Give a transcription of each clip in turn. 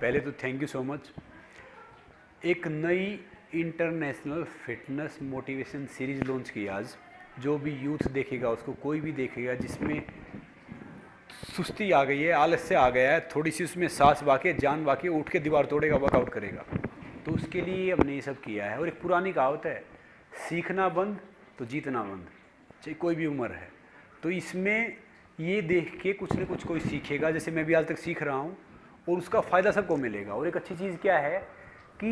पहले तो thank you so much. एक नई international fitness motivation series launch की आज। जो भी यूथ देखेगा, उसको कोई भी देखेगा जिसमें सुस्ती आ गई है, आलस्य आ गया है, थोड़ी सी उसमें सांस बाकी जान बाकी, उठ के दीवार तोड़ेगा, वर्कआउट करेगा, तो उसके लिए हमने ये सब किया है। और एक पुरानी कहावत है, सीखना बंद तो जीतना बंद, चाहे कोई भी उम्र है। तो इसमें ये देख के कुछ न कुछ कोई सीखेगा, जैसे मैं भी आज तक सीख रहा हूँ, और उसका फ़ायदा सबको मिलेगा। और एक अच्छी चीज़ क्या है कि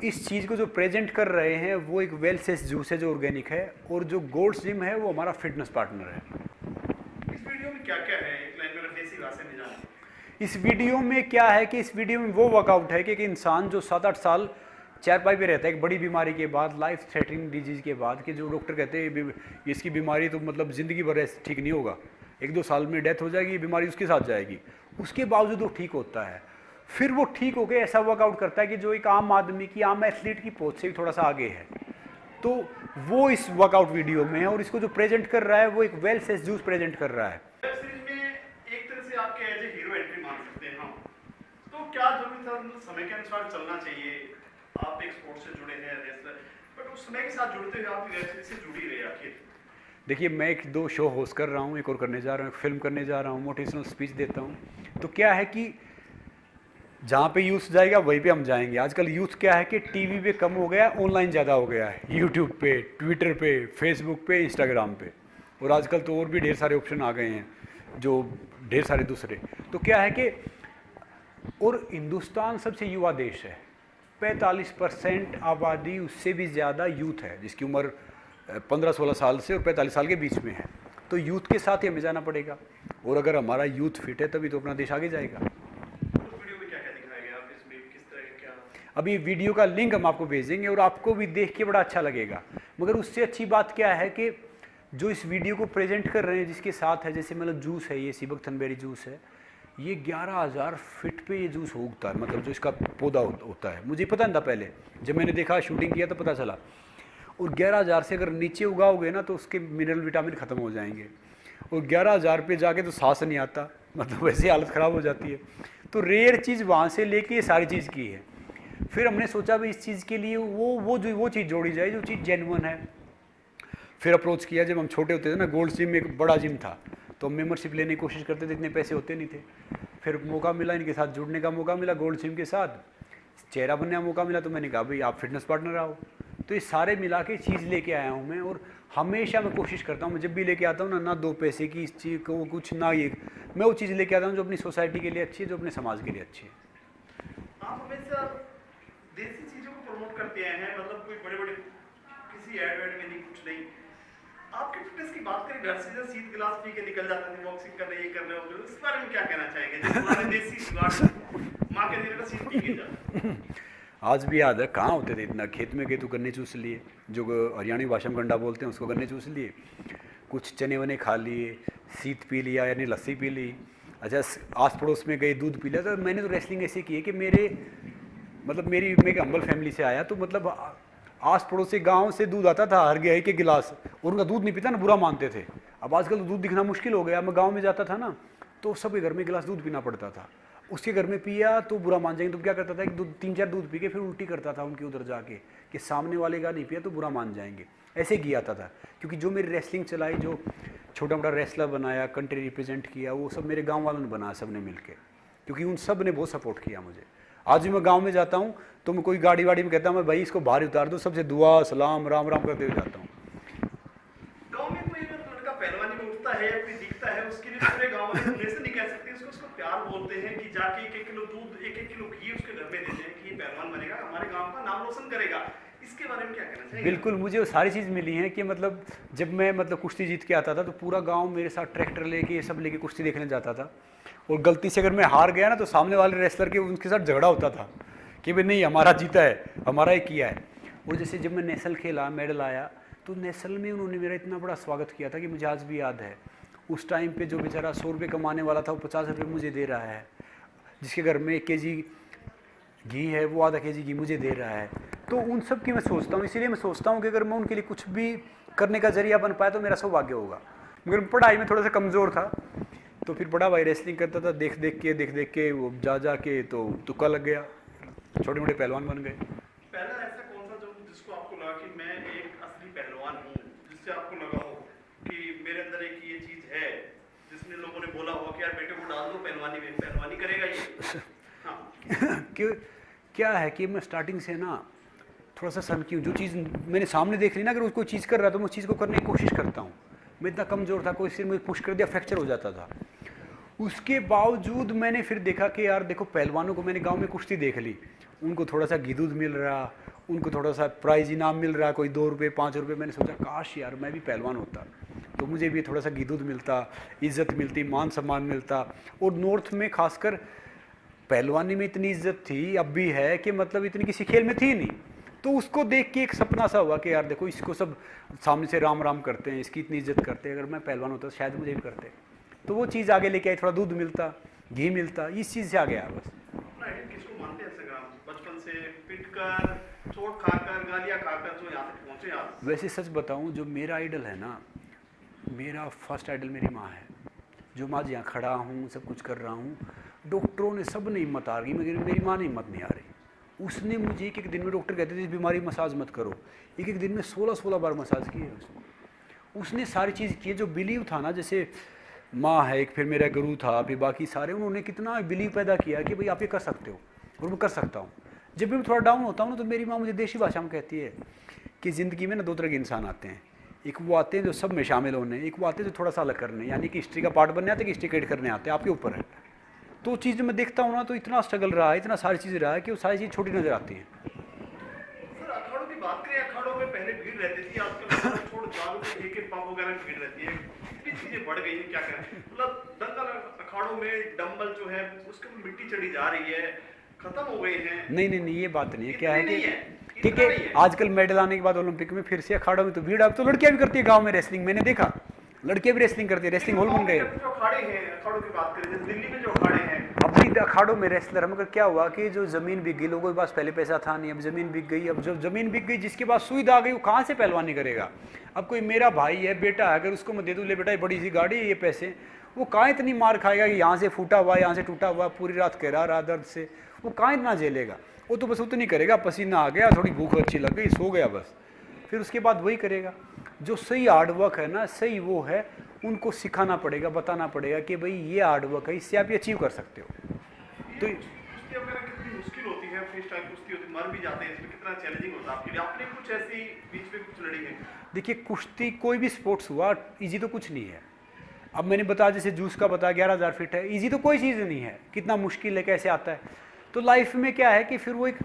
इस चीज़ को जो प्रेजेंट कर रहे हैं वो एक वेल सेस जूस है जो ऑर्गेनिक है, और जो गोल्ड्स जिम है वो हमारा फिटनेस पार्टनर है। इस वीडियो में क्या क्या है, एक लाइन में देसी भाषा में जान। इस वीडियो में क्या है कि इस वीडियो में वो वर्कआउट है कि एक इंसान जो 7-8 साल चारपाई पे रहता है, एक बड़ी बीमारी के बाद, लाइफ थ्रेटनिंग डिजीज़ के बाद, कि जो डॉक्टर कहते हैं इसकी बीमारी तो मतलब ज़िंदगी भर ठीक नहीं होगा, 1-2 साल में डेथ हो जाएगी, बीमारी उसके साथ जाएगी, उसके बावजूद वो ठीक होता है। फिर वो ठीक होकर ऐसा वर्कआउट करता है कि जो एक आम आदमी की, आम एथलीट की पहुंच से भी थोड़ा सा आगे है। तो वो इस वर्कआउट वीडियो में है, और इसको जो प्रेजेंट कर रहा है वो एक वेल सेस जूस प्रेजेंट कर रहा है। वेब सीरीज में एक तरह से आपके एज ए हीरो एंट्री मान सकते हैं हम। तो क्या जरूरी था, मतलब समय के अनुसार चलना चाहिए। आप एक स्पोर्ट्स से जुड़े हैं, रेसलर, बट उस समय के साथ जुड़ते हुए आप वेब सीरीज से जुड़ी रहे आखिर। देखिए, मैं 1-2 शो होस्ट कर रहा हूँ, एक और करने जा रहा हूँ, एक फिल्म करने जा रहा हूँ, मोटिवेशनल स्पीच देता हूँ। तो क्या है कि जहाँ पे यूथ जाएगा वहीं पे हम जाएंगे। आजकल यूथ क्या है कि टीवी पे कम हो गया, ऑनलाइन ज़्यादा हो गया है, यूट्यूब पे, ट्विटर पे, फेसबुक पे, इंस्टाग्राम पे, और आजकल तो और भी ढेर सारे ऑप्शन आ गए हैं, जो ढेर सारे दूसरे। तो क्या है कि और हिंदुस्तान सबसे युवा देश है, 45% आबादी उससे भी ज़्यादा यूथ है, जिसकी उम्र 15-16 साल से और 45 साल के बीच में है। तो यूथ के साथ ही हमें जाना पड़ेगा, और अगर हमारा यूथ फिट है तभी तो अपना देश आगे जाएगा। अभी वीडियो का लिंक हम आपको भेजेंगे और आपको भी देख के बड़ा अच्छा लगेगा। मगर उससे अच्छी बात क्या है कि जो इस वीडियो को प्रेजेंट कर रहे हैं, जिसके साथ है, जैसे मतलब जूस है, ये सीबकथनबेरी जूस है, ये 11,000 फीट पे ये जूस उगता है, मतलब जो इसका पौधा होता है। मुझे पता नहीं था पहले, जब मैंने देखा, शूटिंग किया तो पता चला। और 11,000 से अगर नीचे उगाओगे ना तो उसके मिनरल विटामिन ख़त्म हो जाएंगे, और 11,000 पे जाके तो सांस नहीं आता, मतलब वैसे हालत ख़राब हो जाती है। तो रेयर चीज़ वहाँ से लेके ये सारी चीज़ की है। फिर हमने सोचा भाई इस चीज़ के लिए वो चीज़ जोड़ी जाए जो चीज़ जेन्युइन है। फिर अप्रोच किया, जब हम छोटे होते थे ना, गोल्ड जिम एक बड़ा जिम था, तो हम मेंबरशिप लेने की कोशिश करते थे, इतने पैसे होते नहीं थे। फिर मौका मिला, इनके साथ जुड़ने का मौका मिला, गोल्ड जिम के साथ चेहरा बनने का मौका मिला, तो मैंने कहा भाई आप फिटनेस पार्टनर आओ। तो ये सारे मिला के चीज़ लेके आया हूँ मैं, और हमेशा मैं कोशिश करता हूँ, मैं जब भी लेके आता हूँ ना 2 पैसे की इस चीज़ को कुछ ना, ये मैं वो चीज़ लेके आता हूँ जो अपनी सोसाइटी के लिए अच्छी है, जो अपने समाज के लिए अच्छी है। आप हमेशा देसी चीजों को प्रमोट करते हैं, मतलब कोई बड़े-बड़े किसी एड में नहीं, कुछ नहीं। आपके फिटनेस की बात करें, घर से जब शीत गिलास पी के निकल जाते थे, बॉक्सिंग कर रहे, ये कर रहे हो, इस बारे में क्या कहना चाहेंगे? जो पुराने देसी जुगाड़, माँ के दिए का शीत पी के जाते। आज भी याद है, कहाँ होते थे इतना, खेत में गए तो गन्ने चूस लिए, जो हरियाणी भाषा में गंडा बोलते हैं उसको, गन्ने चूस लिए, कुछ चने वने खा लिए, शीत पी लिया, यानी लस्सी पी ली। अच्छा, आस पड़ोस में गए, दूध पी लिया। तो मैंने तो रेसलिंग ऐसे की है कि मैं एक हम्बल फैमिली से आया, तो मतलब आस पड़ोस से गाँव से दूध आता था हर गए के गिलास, और उनका दूध नहीं पीता ना, बुरा मानते थे। अब आजकल तो दूध दिखना मुश्किल हो गया। मैं गाँव में जाता था ना, तो सबके घर में गिलास दूध पीना पड़ता था। उसके घर में पिया तो बुरा मान जाएंगे, तो क्या करता था कि 3-4 दूध पी के फिर उल्टी करता था उनके उधर जाके, कि सामने वाले का नहीं पिया तो बुरा मान जाएंगे। ऐसे किया था, क्योंकि जो मेरी रेसलिंग चलाई, जो छोटा मोटा रेसलर बनाया, कंट्री रिप्रेजेंट किया, वो सब मेरे गांव वालों ने बनाया, सब ने मिलके, क्योंकि उन सब ने बहुत सपोर्ट किया मुझे। आज भी मैं गांव में जाता हूं तो मैं कोई गाड़ी वाड़ी में कहता हूं मैं भाई इसको बाहर उतार दो, सबसे दुआ सलाम राम राम करते हुए जाता हूँ। गांव में कोई अगर लड़का पहलवानी में उठता है या कोई दिखता है, उसके लिए पूरे गांव वाले हमेशा नहीं कह सकते, उसको प्यार बोलते हैं कि जाके 1-1 किलो दूध, 1-1 किलो घी उसके घर में देते हैं कि ये पहलवान बनेगा, हमारे गांव का नाम रोशन करेगा। इसके बारे में क्या कहना चाहिए? बिल्कुल, मुझे वो सारी चीज़ मिली है कि मतलब जब मैं कुश्ती जीत के आता था तो पूरा गांव मेरे साथ ट्रैक्टर लेके, ये सब लेके कुश्ती देखने जाता था, और गलती से अगर मैं हार गया ना तो सामने वाले रेसलर के उनके साथ झगड़ा होता था कि भाई नहीं हमारा जीता है, हमारा ही किया है। और जैसे जब मैं नेशनल खेला, मेडल आया, तो नेशनल में उन्होंने मेरा इतना बड़ा स्वागत किया था कि मुझे आज भी याद है। उस टाइम पे जो बेचारा 100 रुपये कमाने वाला था वो 50 रुपये मुझे दे रहा है, जिसके घर में 1 केजी घी है वो आधा केजी घी मुझे दे रहा है। तो उन सब की मैं सोचता हूँ, इसीलिए मैं सोचता हूँ कि अगर मैं उनके लिए कुछ भी करने का जरिया बन पाया तो मेरा सौभाग्य होगा। मगर पढ़ाई में थोड़ा सा कमज़ोर था, तो फिर बड़ा भाई रेसलिंग करता था, देख देख के वो जा के तो तुक्का लग गया, छोटे मोटे पहलवान बन गए। पहला ऐसा कौन सा जो जिसको आपको लगा कि मैं एक असली पहलवान हूँ, जिससे आपको लगा हो कि मेरे अंदर एक ये चीज है, जिसने लोगों ने बोला हो कि यार बेटे को डाल दो पहलवानी में, पहलवानी करेगा ये? हाँ। क्या है कि मैं स्टार्टिंग से ना थोड़ा सा सन की हूँ, जो चीज़ मैंने सामने देख ली ना, अगर उसको चीज़ कर रहा तो मैं उस चीज़ को करने की कोशिश करता हूँ। मैं इतना कमज़ोर था, कोई सिर में पुश कर दिया फ्रैक्चर हो जाता था। उसके बावजूद मैंने फिर देखा कि यार देखो पहलवानों को, मैंने गांव में कुश्ती देख ली, उनको थोड़ा सा घी दूध मिल रहा, उनको थोड़ा सा प्राइज इनाम मिल रहा, कोई 2 रुपये 5 रुपये। मैंने सोचा काश यार मैं भी पहलवान होता तो मुझे भी थोड़ा सा घी दूध मिलता, इज़्ज़त मिलती, मान सम्मान मिलता। और नॉर्थ में खासकर पहलवानी में इतनी इज्जत थी, अब भी है, कि मतलब इतनी किसी खेल में थी नहीं। तो उसको देख के एक सपना सा हुआ कि यार देखो इसको सब सामने से राम राम करते हैं, इसकी इतनी इज्जत करते हैं, अगर मैं पहलवान होता शायद मुझे भी करते। तो वो चीज़ आगे लेके आई, थोड़ा दूध मिलता, घी मिलता, इस चीज़ से आ गया बस। किसको मानते हैं संग्राम? बचपन से पिटकर, चोट खाकर, गालियां खाकर जो यहाँ तक पहुँचे आप? वैसे सच बताऊं, जो मेरा आइडल है ना, मेरा फर्स्ट आइडल मेरी माँ है। जो माँ आज यहाँ खड़ा हूँ, सब कुछ कर रहा हूँ, डॉक्टरों ने सब ने हिम्मत आ रही, मगर मेरी माँ ने हिम्मत नहीं आ रही। उसने मुझे एक दिन में, डॉक्टर कहते थे इस बीमारी मसाज मत करो, एक दिन में 16 बार मसाज की है उसने सारी चीज़ की है। जो बिलीव था ना, जैसे माँ है एक, फिर मेरा गुरु था, फिर बाकी सारे, उन्होंने कितना बिलीव पैदा किया कि भाई आप ये कर सकते हो, और मैं कर सकता हूँ। जब भी मैं थोड़ा डाउन होता हूँ ना, तो मेरी माँ मुझे देशी भाषा में कहती है कि ज़िंदगी में ना 2 तरह के इंसान आते हैं। एक वो आते हैं जो सब में शामिल होने, एक वो आते हैं जो थोड़ा सा अलग करने, यानी कि हिस्ट्री का पार्ट बनने आते हैं कि हिस्ट्री क्रिएट करने आते हैं, आपके ऊपर है। तो चीज़ जो मैं देखता हूँ ना, तो इतना स्ट्रगल रहा है, इतना सारी चीज़ रहा है कि वो सारी चीज़ छोटी नज़र आती हैं। सर अखाड़ों की बात करें, अखाड़ों में पहले भीड़ रहती थी, आजकल छोड़ जागो के पंप वगैरह में भीड़ रहती है, इतनी चीजें बढ़ गई हैं, क्या करें। मतलब दंगल अखाड़ों में डंबल जो है उसके ऊपर मिट्टी चढ़ी जा रही है, खत्म हो गए हैं। नहीं ये बात नहीं है। क्या है कि ठीक है है, आजकल मेडल आने के बाद ओलंपिक में फिर से अखाड़ों में तो भीड़, अब तो लड़कियां भी करती है गांव में रेसलिंग, मैंने देखा लड़कियां भी रेसलिंग करती है, रेसलिंग हॉल बन गए। जो अखाड़े हैं, अखाड़ों की बात करें, दिल्ली में जो अखाड़े हैं, अभी अखाड़ों में रेसलर, मगर क्या हुआ कि जो ज़मीन बिक गई, लोगों के पास पहले पैसा था नहीं, अब ज़मीन बिक गई। अब जब ज़मीन बिक गई, जिसके पास सुविधा आ गई, वो कहाँ से पहलवानी करेगा। अब कोई मेरा भाई है, बेटा है, अगर उसको मैं दे दूँ, ले बेटा ये बड़ी सी गाड़ी, ये पैसे, वो कहाँ इतनी मार खाएगा कि यहाँ से फूटा हुआ, यहाँ से टूटा हुआ, पूरी रात कह रहा दर्द से, वो कहाँ इतना झेलेगा। वो तो बस उतनी करेगा, पसीना आ गया, थोड़ी भूख अच्छी लग गई, सो गया बस, फिर उसके बाद वही करेगा। जो सही हार्डवर्क है ना, सही वो है, उनको सिखाना पड़ेगा, बताना पड़ेगा कि भाई ये हार्डवर्क है, इससे आप ये अचीव कर सकते हो। तो कुश्ती वगैरह कितनी मुश्किल होती है, फ्री स्टाइल कुश्ती होती है, मर भी जाते हैं, इसमें कितना चैलेंजिंग होता है आपके लिए? आपने कुछ ऐसी बीच में कुछ लड़ी है? देखिए, कुश्ती कोई भी स्पोर्ट्स हुआ, इजी तो कुछ नहीं है। अब मैंने बताया, जैसे जूस का बताया 11,000 फीट है, इजी तो कोई चीज़ नहीं है, कितना मुश्किल है, कैसे आता है। तो लाइफ में क्या है कि फिर वो एक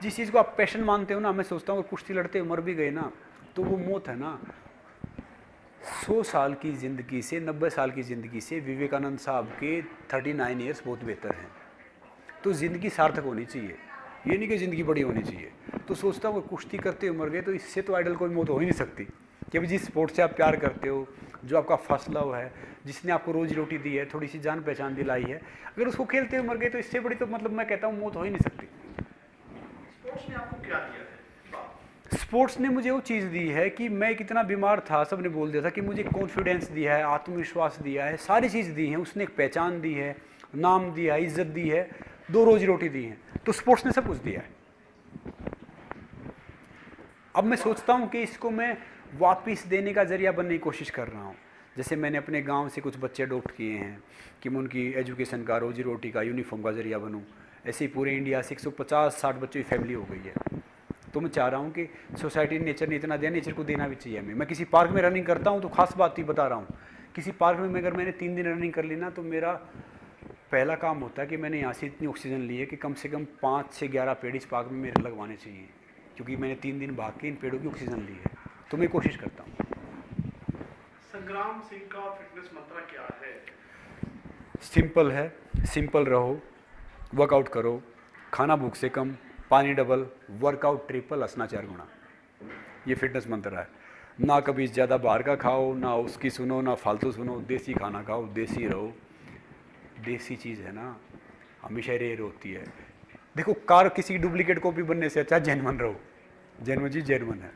जिस चीज़ को आप पैशन मानते हो ना, मैं सोचता हूँ कुश्ती लड़ते हुए मर भी गए ना, तो वो मौत है ना, 100 साल की ज़िंदगी से, 90 साल की ज़िंदगी से विवेकानंद साहब के 39 ईयर्स बहुत बेहतर हैं। तो ज़िंदगी सार्थक होनी चाहिए, ये नहीं कि ज़िंदगी बड़ी होनी चाहिए। तो सोचता हूँ कुश्ती करते हुए मर गए, तो इससे तो आइडल कोई मौत हो ही नहीं सकती। कि जिस स्पोर्ट से आप प्यार करते हो, जो आपका फर्स्ट लव है, जिसने आपको रोजी रोटी दी है, थोड़ी सी जान पहचान दिलाई है, अगर उसको खेलते हुए मर गए, तो इससे बड़ी तो मतलब मैं कहता हूँ मौत हो ही नहीं सकती। स्पोर्ट्स ने आपको क्या दिया है? स्पोर्ट्स ने मुझे वो चीज़ दी है कि मैं कितना बीमार था, सबने बोल दिया था, कि मुझे कॉन्फिडेंस दिया है, आत्मविश्वास दिया है, सारी चीज़ दी हैं। उसने एक पहचान दी है, नाम दिया है, इज्जत दी है, 2 रोजी रोटी दी है। तो स्पोर्ट्स ने सब कुछ दिया है। अब मैं सोचता हूँ कि इसको मैं वापस देने का जरिया बनने की कोशिश कर रहा हूँ। जैसे मैंने अपने गांव से कुछ बच्चे अडॉप्ट किए हैं कि मैं उनकी एजुकेशन का, रोजी रोटी का, यूनिफॉर्म का जरिया बनूँ। ऐसे ही पूरे इंडिया से 150-60 बच्चों की फैमिली हो गई है। तो मैं चाह रहा हूँ कि सोसाइटी ने, नेचर ने इतना दिया, नेचर को देना भी चाहिए हमें। मैं किसी पार्क में रनिंग करता हूँ तो खास बात ही बता रहा हूँ, किसी पार्क में अगर मैंने 3 दिन रनिंग कर ली ना, तो मेरा पहला काम होता है कि मैंने यहाँ से इतनी ऑक्सीजन ली है कि कम से कम 5 से 11 पेड़ इस पार्क में मेरे लगवाने चाहिए, क्योंकि मैंने 3 दिन भाग के इन पेड़ों की ऑक्सीजन ली है। तो मैं कोशिश करता हूँ। संग्राम सिंह का फिटनेस मंत्र क्या है? सिंपल है, सिंपल रहो, वर्कआउट करो, खाना भूख से कम, पानी डबल, वर्कआउट ट्रिपल, हंसना 4 गुना। ये फिटनेस मंत्र है। ना कभी ज़्यादा बाहर का खाओ, ना उसकी सुनो, ना फालतू सुनो, देसी खाना खाओ, देसी रहो। देसी चीज़ है ना, हमेशा रेयर होती है। देखो, कार किसी की डुप्लीकेट कॉपी बनने से अच्छा जेन्युइन रहो। जेन्युइन चीज़ जेन्युइन है।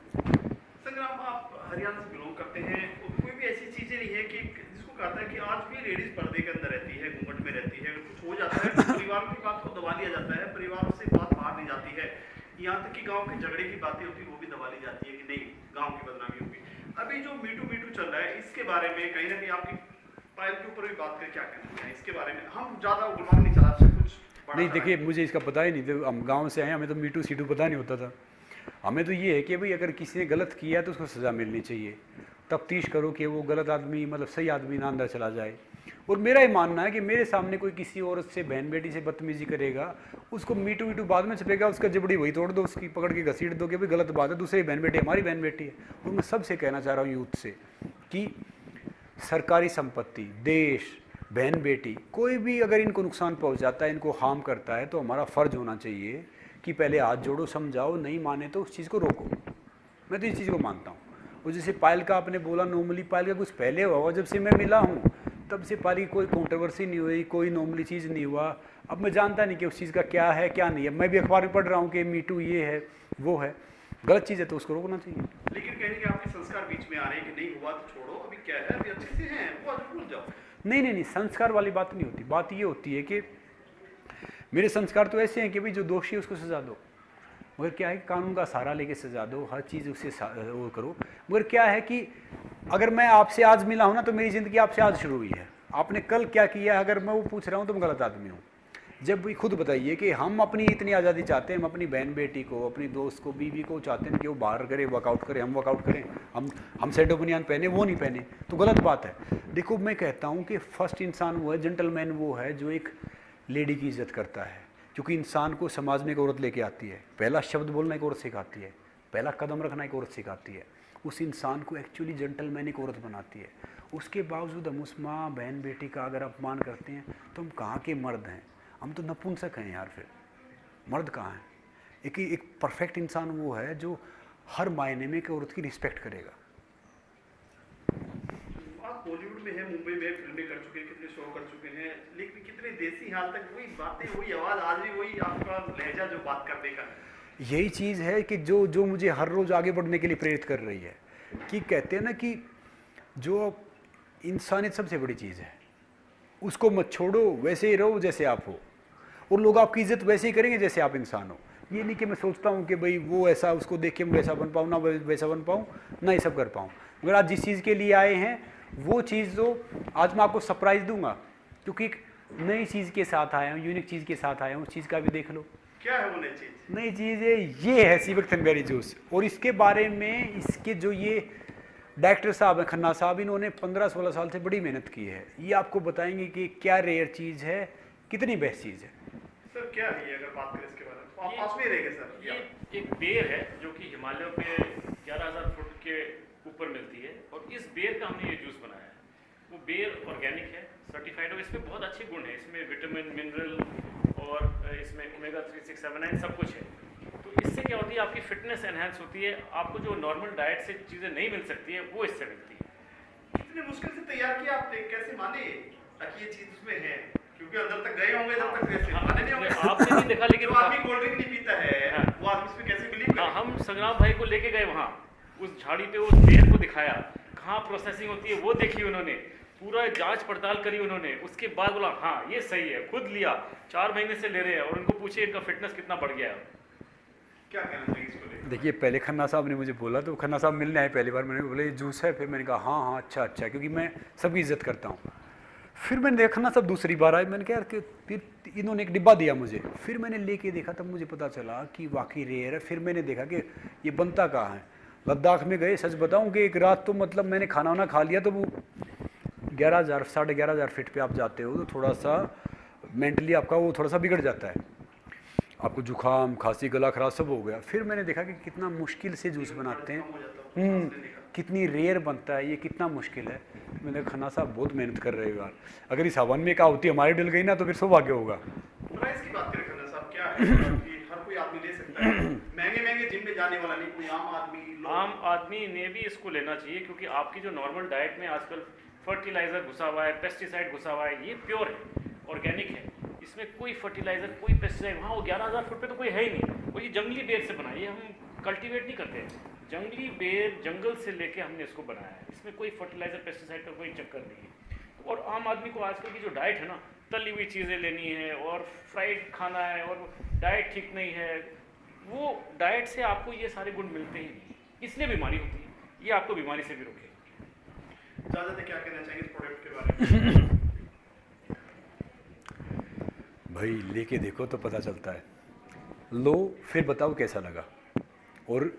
संग्राम, आप हरियाणा से बिलोंग करते हैं, कोई भी ऐसी चीज़ें नहीं है कि जिसको कहता है कि आज भी कोई लेडीज पर्दे के अंदर रहती है, घूंघट में रहती है, कुछ हो जाता है तो परिवार की बात को दबा लिया जाता है, परिवार से बात बाहर नहीं जाती है, यहाँ तक कि गांव के झगड़े की बातें होती है वो भी दबा ली जाती है कि नहीं गांव की बदनामी होगी। अभी जो मीटू चल रहा है इसके बारे में कहीं ना कहीं आपकी पायल के ऊपर भी बात करें, क्या कहना है इसके बारे में? हम ज्यादा गुलमान नहीं चला सकते, कुछ नहीं देखिए, मुझे इसका पता ही नहीं था, हम गाँव से आए, हमें तो मीटू सीटू पता नहीं होता था। हमें तो ये है कि भाई अगर किसी ने गलत किया है तो उसको सज़ा मिलनी चाहिए, तफ्तीश करो कि वो गलत आदमी मतलब सही आदमी ना अंदर चला जाए। और मेरा ये मानना है कि मेरे सामने कोई किसी औरत से बहन बेटी से बदतमीजी करेगा, उसको मीटू वीटू बाद में छपेगा, उसका जबड़ी वही तोड़ दो, उसकी पकड़ के घसीट दो कि भाई गलत बात है, दूसरी बहन बेटी हमारी बहन बेटी है। और मैं सबसे कहना चाह रहा हूँ यूथ से कि सरकारी संपत्ति, देश, बहन बेटी, कोई भी अगर इनको नुकसान पहुँचाता है, इनको हार्म करता है, तो हमारा फ़र्ज होना चाहिए कि पहले हाथ जोड़ो, समझाओ, नहीं माने तो उस चीज़ को रोको। मैं तो इस चीज़ को मानता हूँ। और जैसे पायल का आपने बोला, नॉर्मली पायल का कुछ पहले हुआ, जब से मैं मिला हूँ तब से पायल की कोई कंट्रोवर्सी नहीं हुई, कोई नॉर्मली चीज़ नहीं हुआ। अब मैं जानता नहीं कि उस चीज़ का क्या है क्या नहीं है, मैं भी अखबार में पढ़ रहा हूँ कि मीटू ये है वो है, गलत चीज़ है तो उसको रोकना चाहिए। लेकिन कहेंगे कि आपके संस्कार बीच में आ रहे हैं कि नहीं हुआ तो छोड़ो, अभी क्या है, अभी अच्छे से हैं, वो आज भूल जाओ। नहीं, संस्कार वाली बात नहीं होती। बात ये होती है कि मेरे संस्कार तो ऐसे हैं कि भाई जो दोषी है उसको सजा दो, मगर क्या है कि कानून का सहारा लेके सजा दो, हर चीज़ उससे वो करो। मगर क्या है कि अगर मैं आपसे आज मिला हूँ ना तो मेरी ज़िंदगी आपसे आज शुरू हुई है, आपने कल क्या किया अगर मैं वो पूछ रहा हूँ तो मैं गलत आदमी हूँ। जब भी खुद बताइए कि हम अपनी इतनी आज़ादी चाहते हैं, हम अपनी बहन बेटी को, अपनी दोस्त को, बीवी को चाहते हैं कि वो बाहर करे, वर्कआउट करे, हम वर्कआउट करें, हम सेटो बनियान पहने, वो नहीं पहने, तो गलत बात है। देखो मैं कहता हूँ कि फर्स्ट इंसान वो है, जेंटलमैन वो है जो एक लेडी की इज्जत करता है, क्योंकि इंसान को समाज में एक औरत लेके आती है, पहला शब्द बोलना एक औरत सिखाती है, पहला कदम रखना एक औरत सिखाती है, उस इंसान को एक्चुअली जेंटलमैन एक औरत बनाती है। उसके बावजूद हम उस माँ बहन बेटी का अगर अपमान करते हैं तो हम कहाँ के मर्द हैं, हम तो नपुंसक हैं यार, फिर मर्द कहाँ हैं? एक परफेक्ट इंसान वो है जो हर मायने में एक औरत की रिस्पेक्ट करेगा। आप बॉलीवुड में है, मुंबई में फिल्में कर चुके हैं, कितने शो कर चुके हैं, लेकिन कितने देसी हाल तक वही बातें, वही आवाज़, आज भी वही आपका लहजा जो बात करने का। यही चीज़ है कि जो मुझे हर रोज़ आगे बढ़ने के लिए प्रेरित कर रही है, कि कहते हैं ना कि जो इंसानियत सबसे बड़ी चीज़ है, उसको मत छोड़ो, वैसे ही रहो जैसे आप हो, और लोग आपकी इज्जत वैसे ही करेंगे जैसे आप इंसान हो। ये नहीं कि मैं सोचता हूँ कि भाई वो ऐसा, उसको देख के मैं वैसा बन पाऊँ, ना वैसा बन पाऊँ, ना ये सब कर पाऊँ। मगर आज जिस चीज़ के लिए आए हैं वो चीज़ तो आज मैं आपको सरप्राइज़ दूंगा, क्योंकि एक नई चीज़ के साथ आया हूँ, यूनिक चीज़ के साथ आया हूँ, उस चीज़ का भी देख लो। क्या है वो नई चीज़? नई चीज़ है ये है सी विक्टनबेरी जूस, और इसके बारे में इसके जो ये डायरेक्टर साहब हैं, खन्ना साहब, इन्होंने 15-16 साल से बड़ी मेहनत की है। ये आपको बताएंगे कि क्या रेयर चीज़ है, कितनी बेस्ट चीज़ है। सर क्या है ये, अगर बात करें इसके बारे में, तो आप पास में रहेंगे सर? ये एक बेर है जो कि हिमालयों पे 11,000 फुट के ऊपर मिलती है, और इस बेर का हमने ये जूस बनाया है। वो बेर ऑर्गेनिक है, सर्टिफाइड, और इसमें बहुत अच्छे गुण हैं, इसमें विटामिन, मिनरल और इसमें ओमेगा 3, 6, 7, 9 सब कुछ है। तो इससे क्या होती है, आपकी फिटनेस एनहांस होती है, आपको जो नॉर्मल डाइट से चीज़ें नहीं मिल सकती है वो इससे मिलती है। कितने मुश्किल से तैयार किया आपने, कैसे माने ताकि ये चीज़ उसमें है? क्योंकि अंदर तक गए होंगे जब तक कैसे माने नहीं होंगे। आपने नहीं देखा, लेकिन जो आदमी कोल्ड ड्रिंक नहीं पीता है वो आदमी इसमें कैसे बिलीव करे? हम संग्राम भाई को लेके गए वहाँ, उस झाड़ी पे उस बेर को दिखाया, कहाँ प्रोसेसिंग होती है वो देखी उन्होंने, पूरा जांच पड़ताल करी उन्होंने, उसके बाद बोला हाँ ये सही है, खुद लिया, 4 महीने से ले रहे हैं, और उनको पूछे इनका फिटनेस कितना बढ़ गया है। क्या कहना चाहिए इसको लेकर? देखिए पहले खन्ना साहब ने मुझे बोला, तो खन्ना साहब मिलने आए पहली बार, मैंने बोला ये जूस है, फिर मैंने कहा हाँ अच्छा, क्योंकि मैं सबकी इज्जत करता हूँ। फिर मैंने देखा खन्ना साहब दूसरी बार आए, मैंने कहा यार फिर इन्होंने एक डिब्बा दिया मुझे, फिर मैंने लेके देखा, तब मुझे पता चला कि वाकई रेयर है। फिर मैंने देखा कि ये बनता कहाँ है। लद्दाख में गए, सच बताऊँ कि एक रात तो मतलब मैंने खाना वाना खा लिया, तो वो 11,000 साढ़े 11,000 फीट पे आप जाते हो तो थोड़ा सा मेंटली आपका वो थोड़ा सा बिगड़ जाता है, आपको जुकाम, खांसी, गला खराब सब हो गया। फिर मैंने देखा कि कितना मुश्किल से जूस बनाते हैं, कितनी रेयर बनता है ये, कितना मुश्किल है। मैंने खन्ना साहब बहुत मेहनत कर रहे हो यार, अगर इस हवन में कहावती हमारी डल गई ना तो फिर सौभाग्य होगा। प्राइस की बात करें खन्ना साहब, क्या है कि हर कोई आदमी ले सकता है, महंगे जिम में जाने वाला नहीं, कोई आम आदमी ने भी इसको लेना चाहिए, क्योंकि आपकी जो नॉर्मल डाइट में आजकल फर्टिलाइजर घुसा हुआ है, पेस्टिसाइड घुसा हुआ है, ये प्योर है, ऑर्गेनिक है, इसमें कोई फर्टिलाइजर, कोई पेस्टिसाइड, वहाँ वो 11,000 फुट पे तो कोई है ही नहीं। वो ये जंगली बेर से बना है, ये हम कल्टीवेट नहीं करते हैं, जंगली बेर जंगल से लेके हमने इसको बनाया है, इसमें कोई फर्टिलाइजर पेस्टिसाइड का कोई चक्कर नहीं है। और आम आदमी को आजकल की जो डाइट है ना, तली हुई चीज़ें लेनी है और फ्राइड खाना है और डाइट ठीक नहीं है, वो डाइट से आपको ये सारे गुण मिलते ही नहीं, इसलिए बीमारी होती है। ये आपको बीमारी से भी रोकेगा। ज़्यादा क्या कहना चाहेंगे इस प्रोडक्ट के बारे में? भाई लेके देखो तो पता चलता है, लो फिर बताओ कैसा लगा। और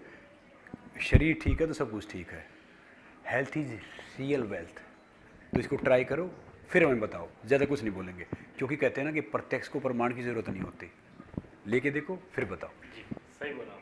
शरीर ठीक है तो सब कुछ ठीक है। Health is real wealth. तो इसको ट्राई करो फिर हमें बताओ, ज़्यादा कुछ नहीं बोलेंगे, क्योंकि कहते हैं ना कि प्रत्यक्ष को प्रमाण की ज़रूरत नहीं होती। लेके देखो फिर बताओ। जी सही बोला।